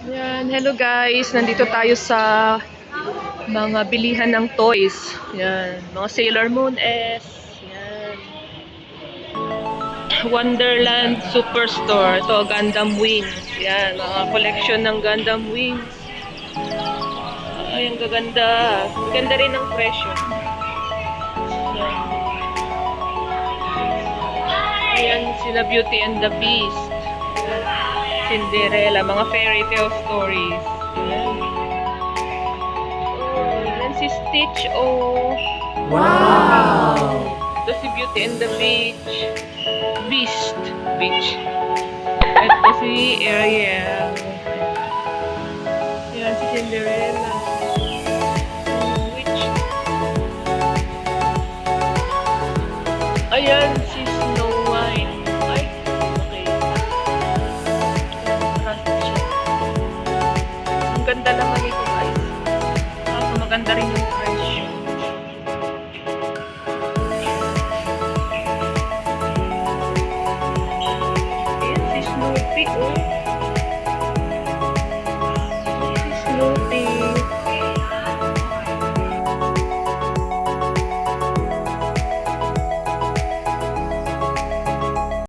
Yan, hello guys. Nandito tayo sa mga bilihan ng toys. Yan, mga Sailor Moon S. Yan. Wonderland Superstore. Ito, Gundam Wings. Yan, mga collection ng Gundam Wings. Ay, ang gaganda. Ang ganda rin ng presyo. Yan. Ayan, sila Beauty and the Beast. Cinderella, mga fairy tale stories. Ayan. Oh, yan si Stitch, oh. Wow! Ito si Beauty and the Beast. Ito si Ariel. Yan si Cinderella. Witch. Ayan si Snow White. Ay, okay. Ang ganda naman ito guys. Kaso maganda rin yung presyo. Ayan si Snoopy, oh.